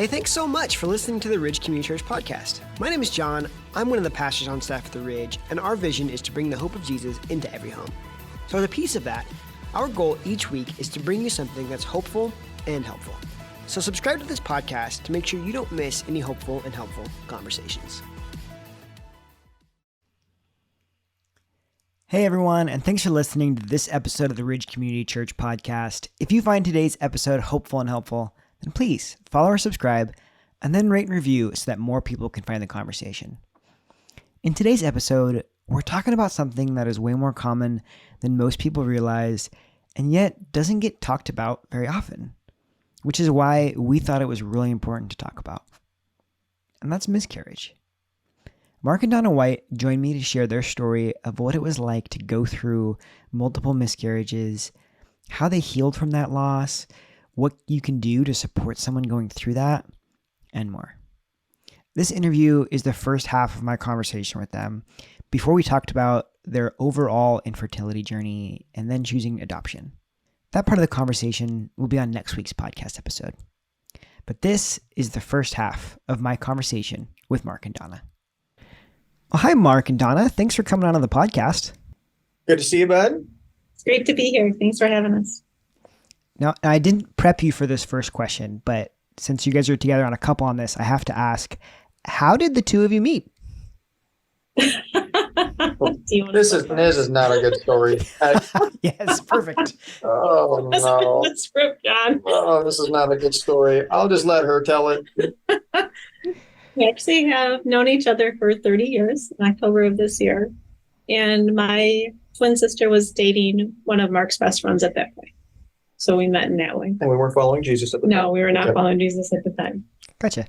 Hey, thanks so much for listening to the Ridge Community Church podcast. My name is John. I'm one of the pastors on staff at the Ridge, and our vision is to bring the hope of Jesus into every home. So as a piece of that, our goal each week is to bring you something that's hopeful and helpful. So subscribe to this podcast to make sure you don't miss any hopeful and helpful conversations. Hey everyone, and thanks for listening to this episode of the Ridge Community Church podcast. If you find today's episode hopeful and helpful, then please follow or subscribe, and then rate and review so that more people can find the conversation. In today's episode, we're talking about something that is way more common than most people realize, and yet doesn't get talked about very often, which is why we thought it was really important to talk about. And that's miscarriage. Mark and Donna Weigt joined me to share their story of what it was like to go through multiple miscarriages, how they healed from that loss, what you can do to support someone going through that, and more. This interview is the first half of my conversation with them before we talked about their overall infertility journey and then choosing adoption. That part of the conversation will be on next week's podcast episode. But this is the first half of my conversation with Mark and Donna. Well, hi, Mark and Donna. Thanks for coming on the podcast. Good to see you, bud. It's great to be here. Thanks for having us. Now, I didn't prep you for this first question, but since you guys are together on a couple on this, I have to ask, how did the two of you meet? This is not a good story. Yes, perfect. Oh, no. Let's rip, John. Oh, this is not a good story. I'll just let her tell it. We actually have known each other for 30 years in October of this year. And my twin sister was dating one of Mark's best friends at that point. So we met in that way. And we weren't following Jesus at the time. No, we were not following Jesus at the time. Gotcha.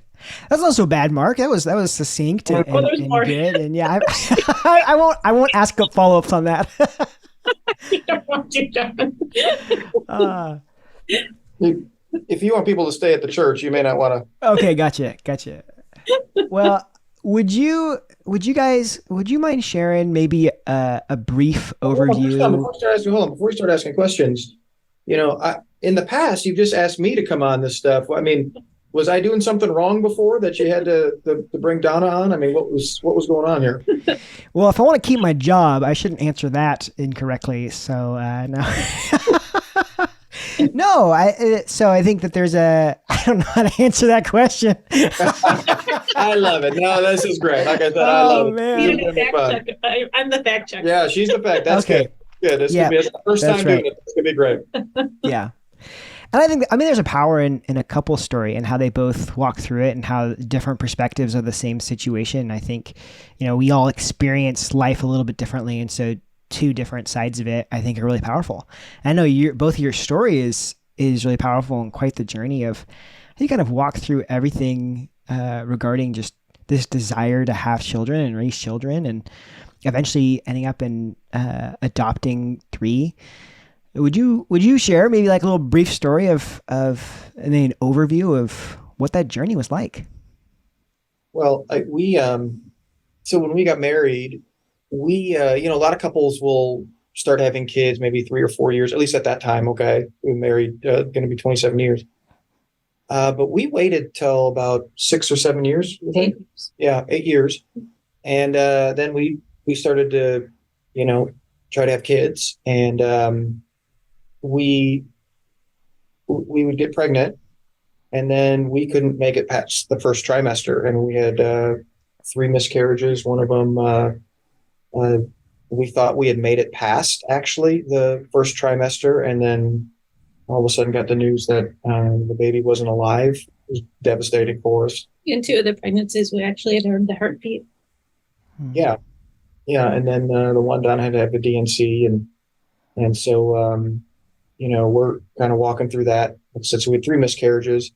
That's not so bad, Mark. That was succinct and good. And yeah, I won't ask up follow-ups on that. You don't want to, John. If you want people to stay at the church, you may not want to. Okay, gotcha. Well, would you mind sharing maybe a brief overview? Before we start asking questions, in the past, you've just asked me to come on this stuff. I mean, was I doing something wrong before that you had to bring Donna on? I mean, what was going on here? Well, if I want to keep my job, I shouldn't answer that incorrectly. So no. No, I think that I don't know how to answer that question. I love it. No, this is great. Like I said, I love it. Man. I'm the fact checker. Yeah, she's the fact. That's okay. Good. This could be the first time doing it. It's going to be great. Yeah. And I think, there's a power in a couple story and how they both walk through it and how different perspectives of the same situation. I think, we all experience life a little bit differently. And so two different sides of it, I think, are really powerful. And I know both of your story is really powerful and quite the journey of how you kind of walk through everything regarding just this desire to have children and raise children and eventually ending up in adopting 3. Would you share maybe like a little brief story of an overview of what that journey was like? Well, so when we got married, we a lot of couples will start having kids maybe 3 or 4 years, at least at that time. Okay, we were married, going to be 27 years. But we waited till about 6 or 7 years. 8 years. Yeah, 8 years, and then we started to, try to have kids, and we would get pregnant, and then we couldn't make it past the first trimester, and we had 3 miscarriages. One of them, we thought we had made it past actually the first trimester, and then all of a sudden got the news that the baby wasn't alive. It was devastating for us. In 2 of the pregnancies, we actually had heard the heartbeat. Yeah. And then the one Donna had to have the DNC, and so we're kind of walking through that. So we had 3 miscarriages,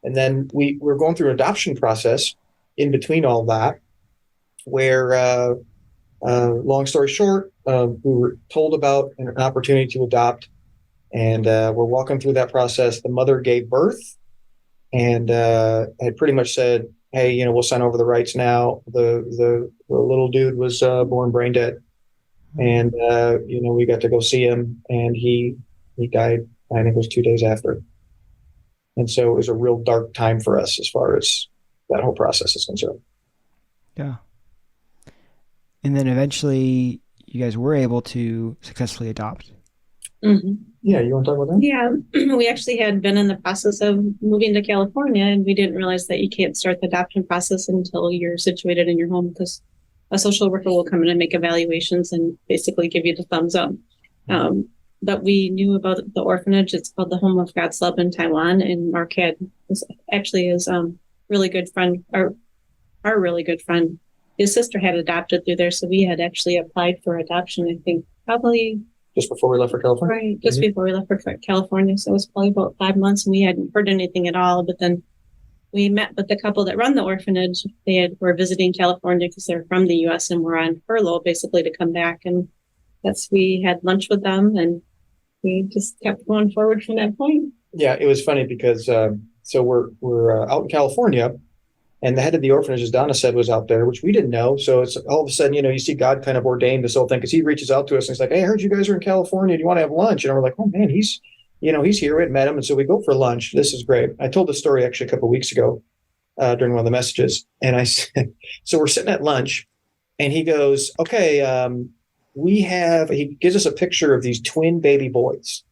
and then we were going through an adoption process in between all that, where long story short, we were told about an opportunity to adopt, and we're walking through that process. The mother gave birth and had pretty much said, hey, we'll sign over the rights now. The little dude was born brain dead. And, we got to go see him, and he died, I think it was 2 days after. And so it was a real dark time for us as far as that whole process is concerned. Yeah. And then eventually you guys were able to successfully adopt. Mm-hmm. Yeah, you want to talk about that? Yeah, we actually had been in the process of moving to California, and we didn't realize that you can't start the adoption process until you're situated in your home, because a social worker will come in and make evaluations and basically give you the thumbs up. But we knew about the orphanage. It's called the Home of God's Love in Taiwan, and Mark was actually his really good friend, our really good friend. His sister had adopted through there, so we had actually applied for adoption, I think, probably just before we left for California. Right, just before we left for California. So it was probably about 5 months, and we hadn't heard anything at all. But then we met with the couple that run the orphanage. Were visiting California because they're from the U.S. and were on furlough basically to come back. And we had lunch with them, and we just kept going forward from that point. Yeah, it was funny because so we're out in California, and the head of the orphanage, as Donna said, was out there, which we didn't know. So it's all of a sudden, you see God kind of ordained this whole thing, because he reaches out to us and he's like, "Hey, I heard you guys are in California. Do you want to have lunch?" And we're like, "Oh man, he's here." We had met him, and so we go for lunch. This is great. I told this story actually a couple of weeks ago during one of the messages, and I said, so we're sitting at lunch, and he goes, "Okay, he gives us a picture of these twin baby boys,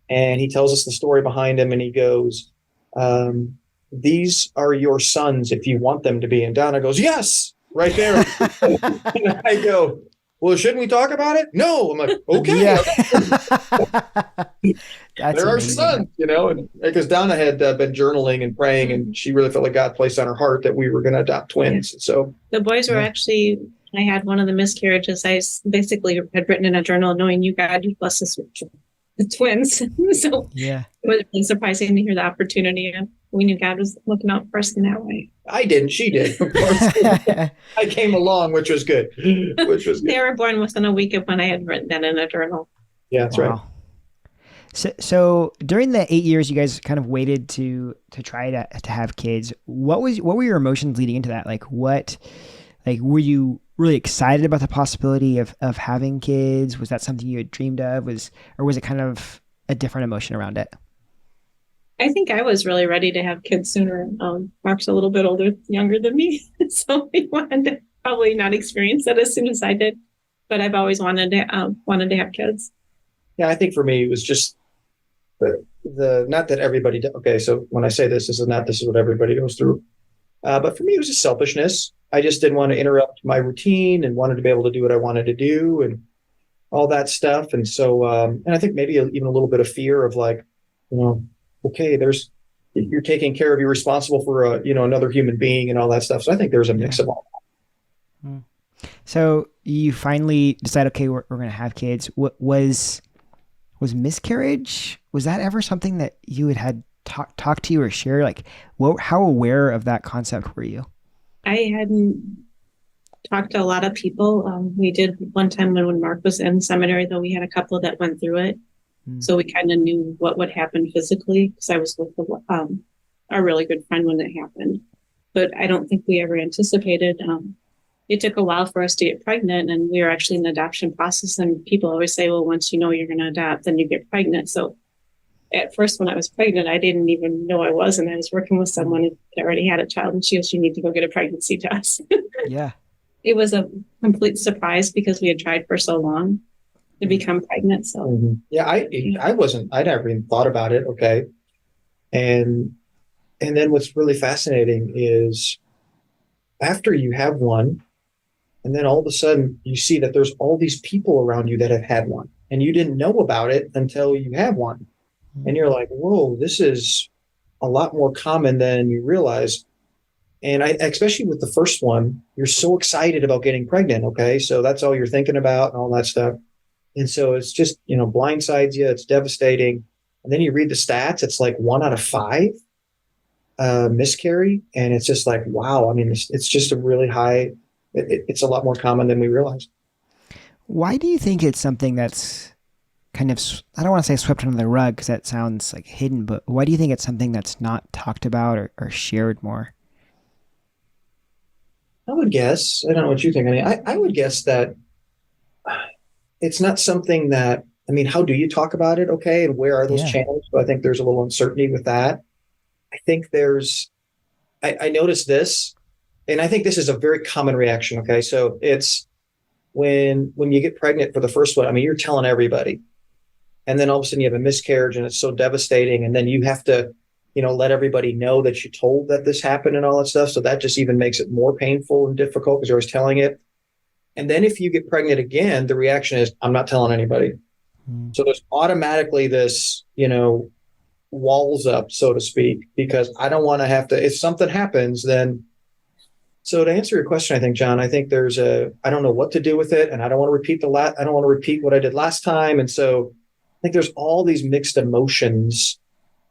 and he tells us the story behind them, and he goes, these are your sons if you want them to be." And Donna goes, "Yes," right there. And I go, "Well, shouldn't we talk about it?" "No." I'm like, "Okay." Yeah. They're our sons, and because Donna had been journaling and praying, and she really felt like God placed on her heart that we were going to adopt twins. So the boys were actually, I had one of the miscarriages. I basically had written in a journal, knowing you, God, you bless us with the twins. So yeah, it was really surprising to hear the opportunity. We knew God was looking out for us in that way. I didn't. She did. Of course. I came along, which was good. They were born within a week of when I had written that in a journal. Yeah, that's right. So during the 8 years you guys kind of waited to try to have kids, what were your emotions leading into that? Were you really excited about the possibility of having kids? Was that something you had dreamed of? Or was it kind of a different emotion around it? I think I was really ready to have kids sooner. Mark's a little bit younger than me, so he wanted to probably not experience that as soon as I did. But I've always wanted to have kids. Yeah, I think for me it was just the not that everybody. Okay, so when I say this is what everybody goes through. But for me, it was just selfishness. I just didn't want to interrupt my routine and wanted to be able to do what I wanted to do and all that stuff. And so, and I think maybe even a little bit of fear of okay, you're taking care of, you're responsible for another human being and all that stuff. So I think there's a mix of all that. So you finally decide, okay, we're going to have kids. What was miscarriage? Was that ever something that you had talked to you or share? How aware of that concept were you? I hadn't talked to a lot of people. We did one time when Mark was in seminary, though. We had a couple that went through it. So we kind of knew what would happen physically, because I was with our really good friend when it happened. But I don't think we ever anticipated. It took a while for us to get pregnant, and we were actually in the adoption process. And people always say, well, once you know you're going to adopt, then you get pregnant. So at first, when I was pregnant, I didn't even know I was. And I was working with someone that already had a child, and she goes, "You need to go get a pregnancy test." Yeah. It was a complete surprise because we had tried for so long to become pregnant. So yeah, I never even thought about it. Okay. And then what's really fascinating is after you have one, and then all of a sudden you see that there's all these people around you that have had one, and you didn't know about it until you have one. And you're like, whoa, this is a lot more common than you realize. And especially with the first one, you're so excited about getting pregnant. Okay. So that's all you're thinking about and all that stuff. And so it's just, blindsides you. It's devastating. And then you read the stats. It's like 1 out of 5 miscarry. And it's just like, wow. I mean, it's just a really high, it's a lot more common than we realized. Why do you think it's something that's kind of, I don't want to say swept under the rug because that sounds like hidden, but why do you think it's something that's not talked about or shared more? I would guess, I don't know what you think. I mean, I would guess that it's not something that, how do you talk about it? Okay. And where are those channels? So I think there's a little uncertainty with that. I think I noticed this, and I think this is a very common reaction. Okay. So it's when you get pregnant for the first one, I mean, you're telling everybody, and then all of a sudden you have a miscarriage and it's so devastating. And then you have to, let everybody know that you told that this happened and all that stuff. So that just even makes it more painful and difficult because you're always telling it. And then if you get pregnant again, the reaction is, I'm not telling anybody. So there's automatically this, walls up, so to speak, because I don't want to have to, if something happens, then. So to answer your question, I think, John, I think I don't know what to do with it. And I don't want to repeat I don't want to repeat what I did last time. And so I think there's all these mixed emotions,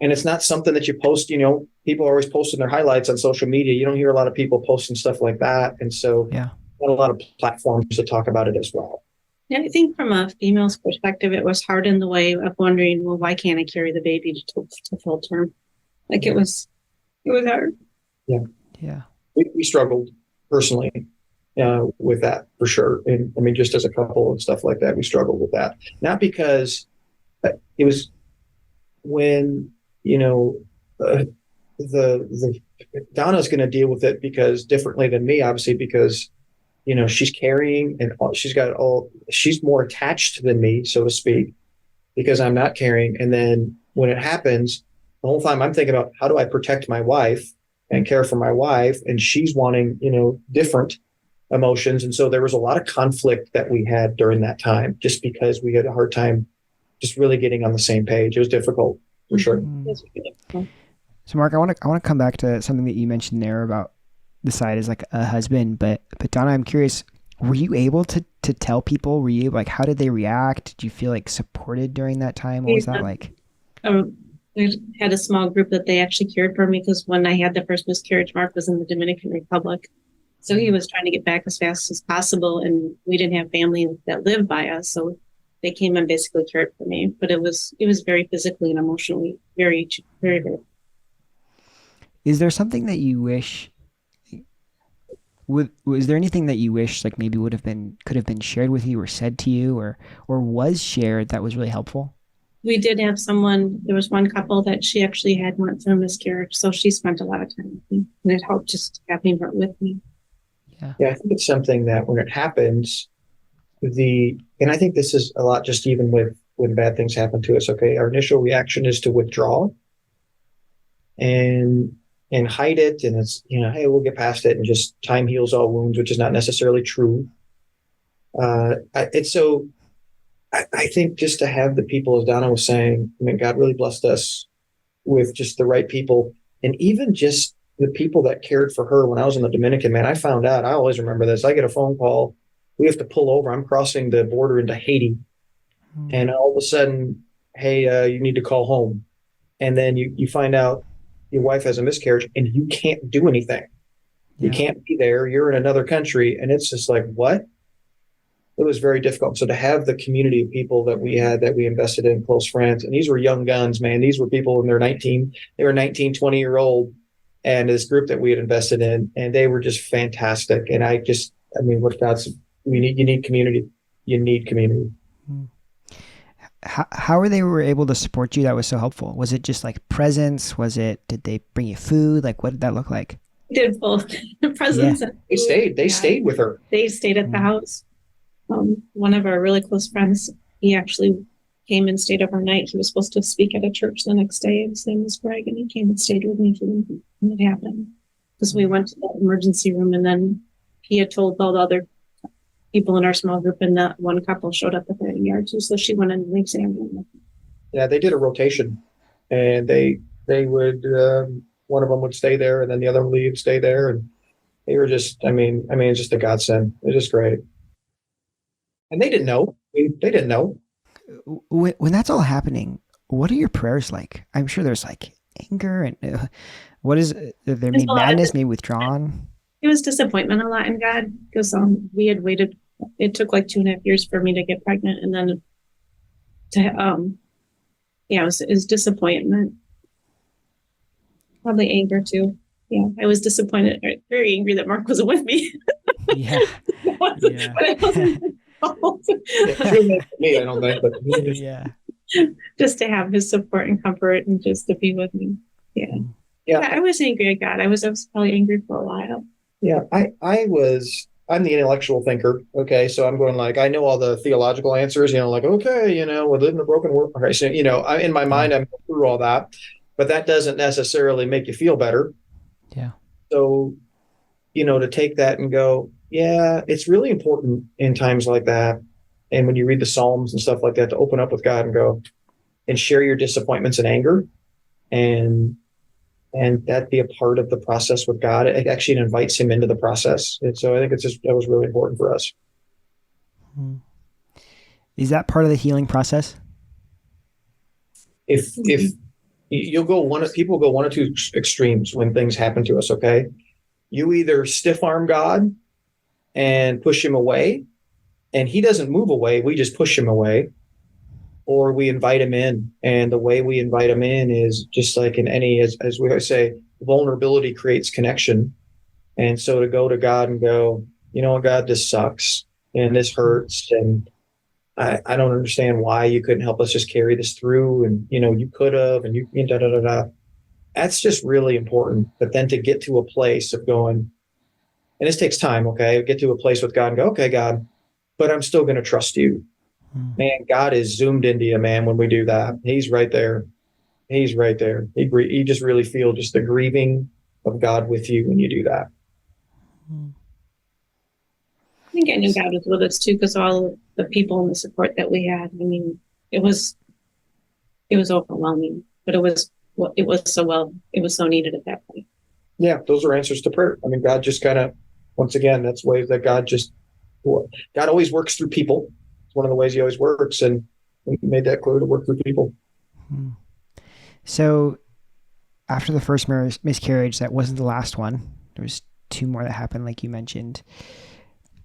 and it's not something that you post, people are always posting their highlights on social media. You don't hear a lot of people posting stuff like that. And so a lot of platforms to talk about it as well. Yeah, I think from a female's perspective, it was hard in the way of wondering, well, why can't I carry the baby to full term? Like it was hard. Yeah. Yeah. We struggled personally with that for sure. And I mean, just as a couple and stuff like that, we struggled with that. Not because it was when, the Donna's going to deal with it because differently than me, obviously, because she's carrying and she's more attached than me, so to speak, because I'm not carrying. And then when it happens, the whole time I'm thinking about how do I protect my wife and care for my wife, and she's wanting, different emotions. And so there was a lot of conflict that we had during that time, just because we had a hard time just really getting on the same page. It was difficult for sure. So Mark, I want to come back to something that you mentioned there about the side as like a husband, but Donna, I'm curious, were you able to tell people, how did they react? Did you feel like supported during that time? What was that like? We had a small group that they actually cared for me, because when I had the first miscarriage, Mark was in the Dominican Republic. So he was trying to get back as fast as possible, and we didn't have family that lived by us. So they came and basically cared for me, but it was very physically and emotionally very, very, very. Is there something that you wish, was there anything that you wish like maybe could have been shared with you or said to you or was shared that was really helpful? We did have there was one couple that she actually had went through a miscarriage. So she spent a lot of time with me, and it helped just having her with me. Yeah, I think it's something that when it happens, and I think this is a lot just even with when bad things happen to us, okay, our initial reaction is to withdraw and hide it. And it's, hey, we'll get past it and just time heals all wounds, which is not necessarily true. I think just to have the people, as Donna was saying, I mean, God really blessed us with just the right people, and even just the people that cared for her when I was in the Dominican, man, I found out, I always remember this. I get a phone call. We have to pull over. I'm crossing the border into Haiti. And all of a sudden, hey, you need to call home. And then you find out your wife has a miscarriage and you can't do anything. You can't be there. You're in another country. And it's just like, what? It was very difficult. So to have the community of people that we had, that we invested in, close friends, and these were young guns, man. These were people when they were 19, 20-year-old, and this group that we had invested in, and they were just fantastic. And you need community. You need community. How were they able to support you? That was so helpful. Was it just like presence? Did they bring you food? Like, what did that look like? We did both. Presence. And food. They stayed with her. They stayed at the house. One of our really close friends, he actually came and stayed overnight. He was supposed to speak at a church the next day. His name was Greg, and he came and stayed with me when it happened. Because we went to the emergency room, and then he had told all the other people in our small group, and that one couple showed up at the ER too. So she went in and examined. Yeah, they did a rotation, and they would one of them would stay there, and then the other lead would stay there, and they were just, it's just a godsend. It was just great. And they didn't know. They didn't know. When that's all happening, what are your prayers like? I'm sure there's like anger and what is there? Maybe madness, maybe withdrawn. It was disappointment a lot in God, because we had waited. It took like 2.5 years for me to get pregnant, and then it was disappointment. Probably anger too. Yeah, I was disappointed, very angry that Mark wasn't with me. Yeah. But it wasn't. Me, I don't think, but yeah. Just to have his support and comfort, and just to be with me. Yeah. Yeah, I was angry at God. I was probably angry for a while. Yeah, I'm the intellectual thinker. Okay. So I'm going like, I know all the theological answers, like, okay, we live in a broken world. Okay. So, in my mind, I'm going through all that, but that doesn't necessarily make you feel better. Yeah. So, to take that and go, yeah, it's really important in times like that. And when you read the Psalms and stuff like that, to open up with God and go and share your disappointments and anger and that be a part of the process with God. It actually invites him into the process. And so I think that was really important for us. Is that part of the healing process? If you'll go people go one or two extremes when things happen to us. Okay. You either stiff arm God and push him away, and he doesn't move away. We just push him away, or we invite him in. And the way we invite him in is just like in any, as we always say, vulnerability creates connection. And so to go to God and go, God, this sucks and this hurts. And I don't understand why you couldn't help us just carry this through. And, you could have, and you da, da, da, da. That's just really important. But then to get to a place of going, and this takes time. Okay. Get to a place with God and go, okay, God, but I'm still going to trust you. Man, God is zoomed into you, man, when we do that. He's right there. He's right there. You just really feel just the grieving of God with you when you do that. I think I knew God was with us too, because all the people and the support that we had. I mean, it was overwhelming, but it was so needed at that point. Yeah, those are answers to prayer. I mean, God just kind of, once again, that's ways that God always works through people. It's one of the ways he always works, and he made that clear to work through people. So after the first miscarriage, that wasn't the last one. There was 2 more that happened, like you mentioned.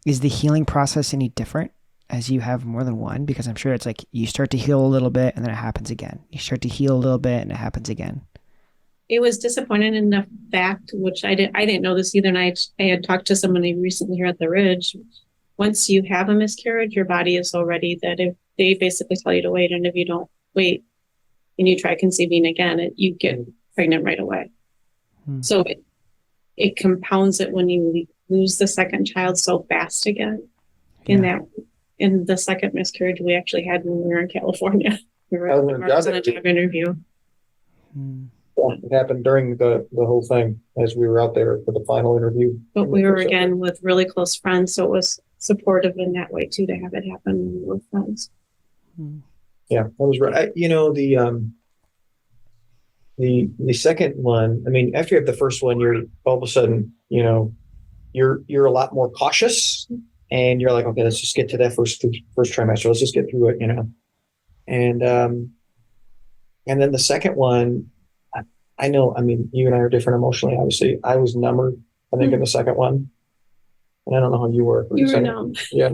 Is the healing process any different as you have more than one? Because I'm sure it's like you start to heal a little bit and then it happens again. You start to heal a little bit and it happens again. It was disappointing in the fact, which I didn't know this either. And I had talked to somebody recently here at the Ridge. Once you have a miscarriage, your body is so ready that if they basically tell you to wait, and if you don't wait and you try conceiving again, you get pregnant right away. So it compounds it when you lose the second child so fast again. Yeah. In the second miscarriage we actually had when we were in California. We were on a job interview. Yeah, it happened during the whole thing as we were out there for the final interview. But we were again with really close friends, so it was supportive in that way too, to have it happen when we were friends. Yeah, that was right. The second one, I mean, after you have the first one, you're all of a sudden, you're a lot more cautious, and you're like, okay, let's just get to that first trimester. Let's just get through it, and then the second one, I know, I mean, you and I are different emotionally. Obviously, I was number, I think, in the second one. And I don't know how you were. You were numb. Yeah.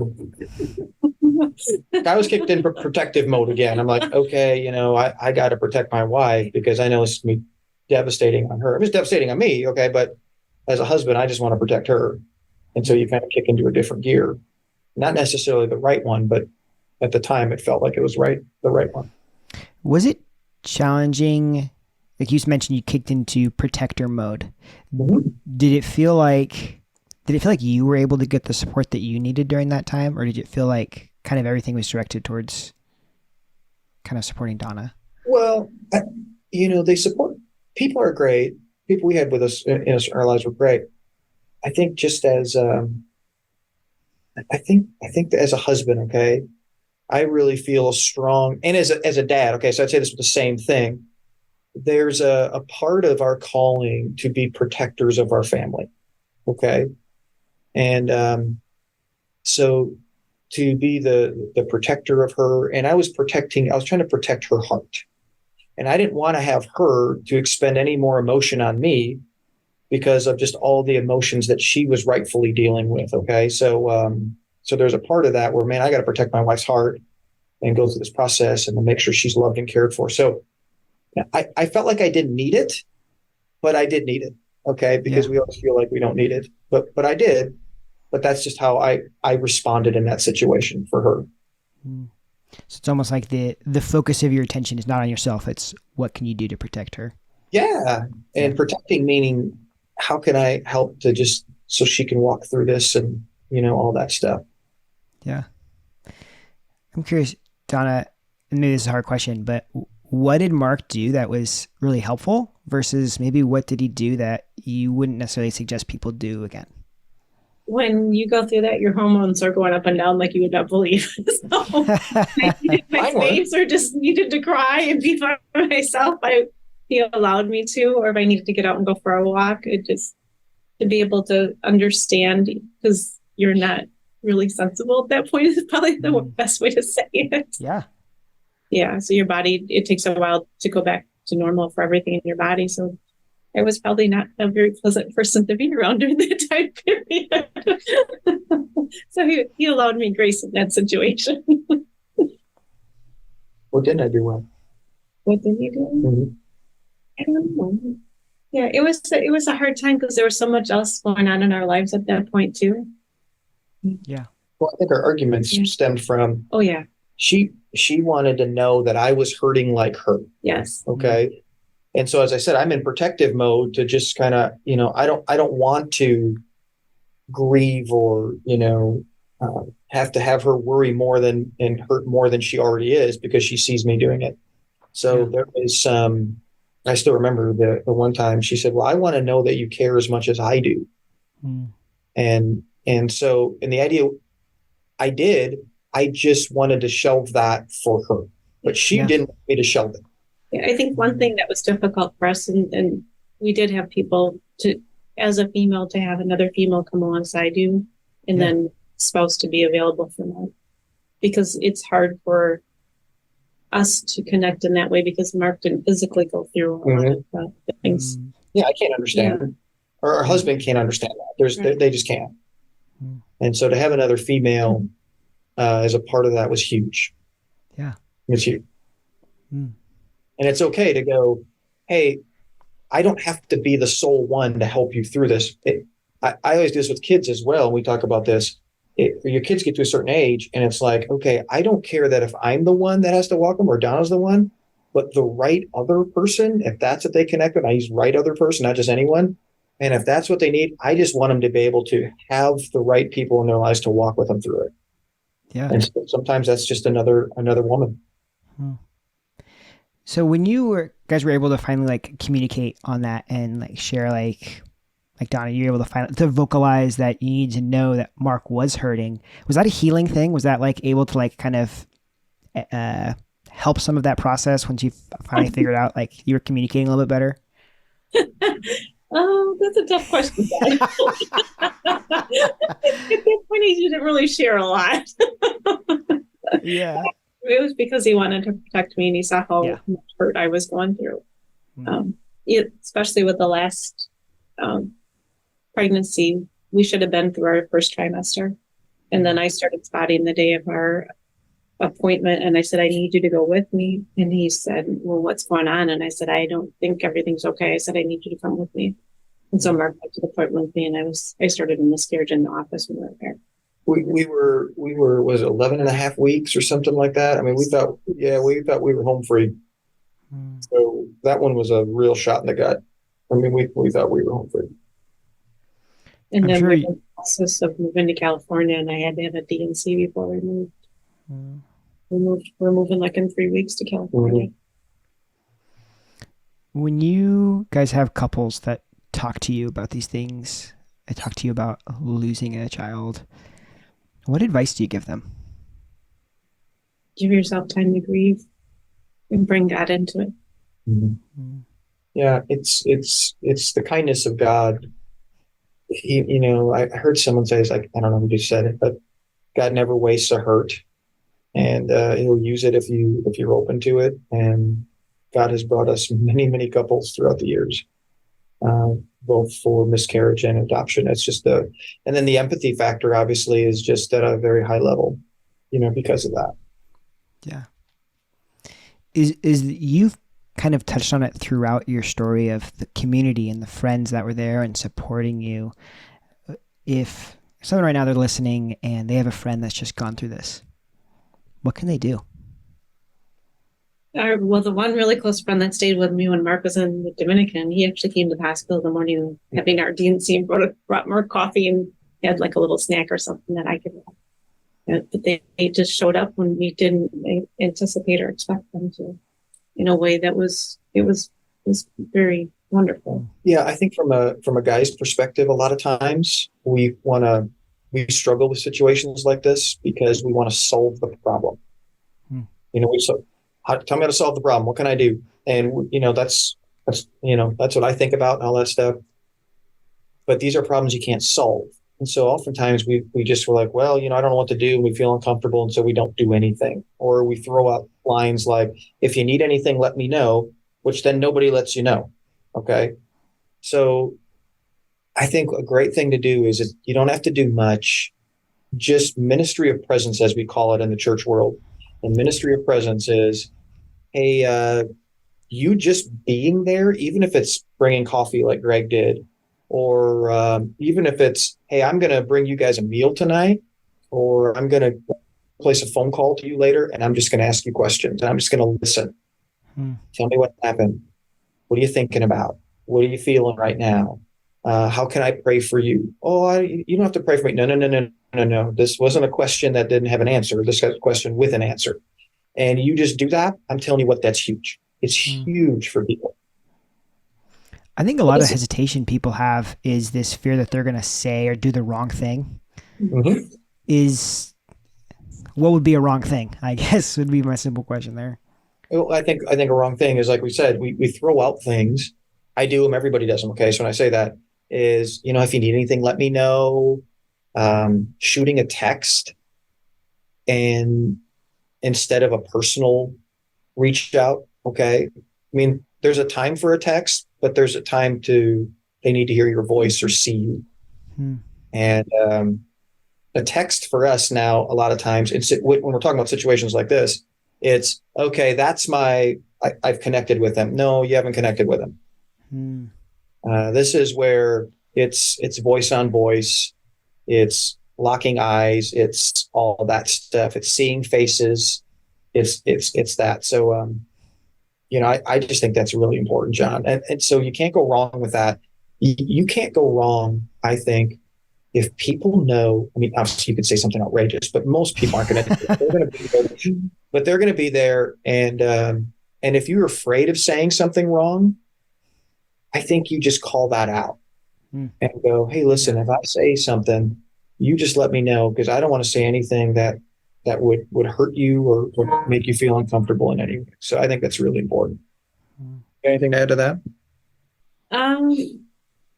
I was kicked in protective mode again. I'm like, okay, I got to protect my wife because I know it's going to be devastating on her. It was devastating on me, okay, but as a husband, I just want to protect her. And so you kind of kick into a different gear. Not necessarily the right one, but at the time it felt like it was the right one. Was it challenging? Like you mentioned, you kicked into protector mode. Mm-hmm. Did it feel like you were able to get the support that you needed during that time? Or did it feel like kind of everything was directed towards kind of supporting Donna? Well, they support, people are great. People we had with us in our lives were great. I think just as, I think that as a husband, okay, I really feel strong. And as a dad, okay, so I'd say this with the same thing. There's a part of our calling to be protectors of our family. Okay. And so to be the protector of her, and I was trying to protect her heart. And I didn't want to have her to expend any more emotion on me because of just all the emotions that she was rightfully dealing with. Okay. So there's a part of that where, man, I got to protect my wife's heart and go through this process and to make sure she's loved and cared for. So I felt like I didn't need it, but I did need it. Okay. Because we always feel like we don't need it, but I did. But that's just how I responded in that situation for her. So it's almost like the focus of your attention is not on yourself. It's what can you do to protect her? Yeah. And protecting meaning, how can I help to just so she can walk through this and, all that stuff. Yeah. I'm curious, Donna, and maybe this is a hard question, but what did Mark do that was really helpful versus maybe what did he do that you wouldn't necessarily suggest people do again? When you go through that, your hormones are going up and down like you would not believe. So I needed my space or just needed to cry and be by myself. He allowed me to, or if I needed to get out and go for a walk, it just to be able to understand, because you're not really sensible at that point is probably the best way to say it. Yeah. Yeah. So your body, it takes a while to go back to normal for everything in your body. So I was probably not a very pleasant person to be around during that time period. So he allowed me grace in that situation. What didn't I do well? What did he do? Mm-hmm. I don't know. Yeah, it was a hard time because there was so much else going on in our lives at that point too. Yeah. Well, I think our arguments stemmed from. Oh yeah. She wanted to know that I was hurting like her. Yes. Okay. Mm-hmm. And so, as I said, I'm in protective mode to just kind of, I don't want to grieve or, have to have her worry more than and hurt more than she already is because she sees me doing it. So there was I still remember the one time she said, well, I want to know that you care as much as I do. And so, in the idea I did, I just wanted to shelve that for her, but she didn't want me to shelve it. I think one thing that was difficult for us, and we did have people as a female, to have another female come alongside you, and then spouse to be available for that, because it's hard for us to connect in that way because Mark didn't physically go through a lot of things. Yeah, I can't understand, or our husband can't understand that. They just can't. And so to have another female as a part of that was huge. Yeah, it's huge. And it's okay to go, hey, I don't have to be the sole one to help you through this. I always do this with kids as well. We talk about this. Your kids get to a certain age and it's like, okay, I don't care that if I'm the one that has to walk them or Donna's the one, but the right other person, if that's what they connect with, I use right other person, not just anyone. And if that's what they need, I just want them to be able to have the right people in their lives to walk with them through it. Yeah. And sometimes that's just another woman. So when guys were able to finally communicate on that and share like Donna, you were able to vocalize that you need to know that Mark was hurting. Was that a healing thing? Was that able to kind of help some of that process once you finally figured out you were communicating a little bit better? Oh, that's a tough question. At that point, he didn't really share a lot. Yeah. It was because he wanted to protect me and he saw how much hurt I was going through. Especially with the last pregnancy, we should have been through our first trimester. And then I started spotting the day of our appointment and I said, I need you to go with me. And he said, well, what's going on? And I said, I don't think everything's okay. I said, I need you to come with me. And so Mark went to the appointment with me and I started a miscarriage in the office when we were there. We were, was it 11 and a half weeks or something like that? I mean, we thought we were home free. So that one was a real shot in the gut. I mean, we thought we were home free. And then we were in the process of moving to California and I had to have a D&C before we moved. We're moving in 3 weeks to California. When you guys have couples that talk to you about these things, I talk to you about losing a child, what advice do you give them? Give yourself time to grieve and bring God into it. Yeah, it's the kindness of God. I heard someone say, I don't know who just said it, but God never wastes a hurt, and He'll use it if you're open to it. And God has brought us many, many couples throughout the years, both for miscarriage and adoption. It's just and then the empathy factor obviously is just at a very high level, because of that. Yeah. Is you've kind of touched on it throughout your story of the community and the friends that were there and supporting you. If someone right now they're listening and they have a friend that's just gone through this, what can they do? The one really close friend that stayed with me when Mark was in the Dominican, he actually came to the hospital the morning having our DNC and brought Mark coffee and had like a little snack or something that I could have. But they just showed up when we didn't anticipate or expect them to, in a way that was very wonderful. Yeah, I think from a guy's perspective, a lot of times we struggle with situations like this because we want to solve the problem. Tell me how to solve the problem. What can I do? And that's what I think about and all that stuff. But these are problems you can't solve. And so oftentimes we just were like, well, I don't know what to do. We feel uncomfortable. And so we don't do anything. Or we throw out lines like, if you need anything, let me know, which then nobody lets you know. Okay. So I think a great thing to do is you don't have to do much, just ministry of presence, as we call it in the church world. And ministry of presence is, hey, you just being there, even if it's bringing coffee like Greg did, or even if it's, hey, I'm going to bring you guys a meal tonight, or I'm going to place a phone call to you later, and I'm just going to ask you questions, and I'm just going to listen. Tell me what happened. What are you thinking about? What are you feeling right now? How can I pray for you? Oh, you don't have to pray for me. No. This wasn't a question that didn't have an answer. This got a question with an answer. And you just do that. I'm telling you what, that's huge. It's huge for people. I think a lot of hesitation people have is this fear that they're going to say or do the wrong thing. What would be a wrong thing, I guess, would be my simple question there. Well, I think a wrong thing is, like we said, we throw out things. I do them. Everybody does them. Okay. So when I say that is, if you need anything, let me know. Shooting a text and instead of a personal reach out. Okay. I mean, there's a time for a text, but there's a time they need to hear your voice or see you. And, a text for us now, a lot of times when we're talking about situations like this, it's okay. I've connected with them. No, you haven't connected with them. This is where it's voice on voice. It's locking eyes. It's all that stuff. It's seeing faces. It's that. So, I just think that's really important, John. And so you can't go wrong with that. You can't go wrong, I think, if people know. I mean, obviously you could say something outrageous, but most people aren't going to. They're going to be there, but they're going to be there. And if you're afraid of saying something wrong, I think you just call that out and go, hey, listen, if I say something, you just let me know, because I don't want to say anything that would hurt you or would make you feel uncomfortable in any way. So I think that's really important. Anything to add to that?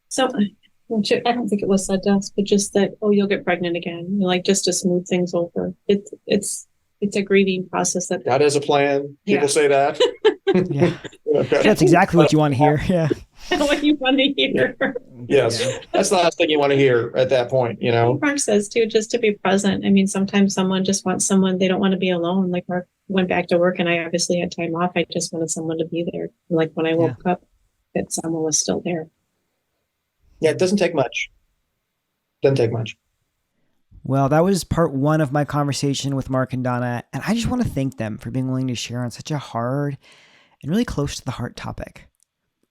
So I don't think it was said to us, but just that, you'll get pregnant again, just to smooth things over. It's a grieving process. That is a plan. People say that. Yeah. That's exactly what you want to hear. Yeah. What you want to hear. Yes. That's the last thing you want to hear at that point, Mark says too, just to be present. I mean, sometimes someone just wants someone, they don't want to be alone. Like Mark went back to work and I obviously had time off. I just wanted someone to be there. Like when I woke up, that someone was still there. Yeah, it doesn't take much. Well, that was part one of my conversation with Mark and Donna, and I just want to thank them for being willing to share on such a hard and really close to the heart topic.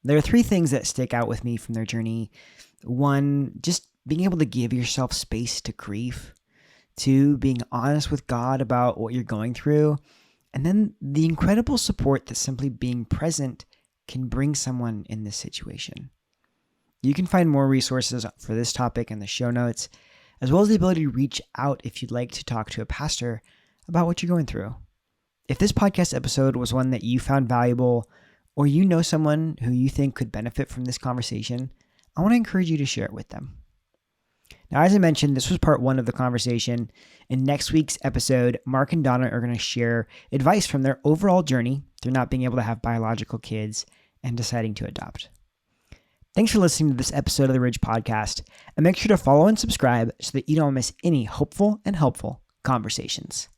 There are three things that stick out with me from their journey. One, just being able to give yourself space to grieve. Two, being honest with God about what you're going through. And then the incredible support that simply being present can bring someone in this situation. You can find more resources for this topic in the show notes, as well as the ability to reach out if you'd like to talk to a pastor about what you're going through. If this podcast episode was one that you found valuable, or you know someone who you think could benefit from this conversation, I want to encourage you to share it with them. Now, as I mentioned, this was part one of the conversation. In next week's episode, Mark and Donna are going to share advice from their overall journey through not being able to have biological kids and deciding to adopt. Thanks for listening to this episode of the Ridge Podcast, and make sure to follow and subscribe so that you don't miss any hopeful and helpful conversations.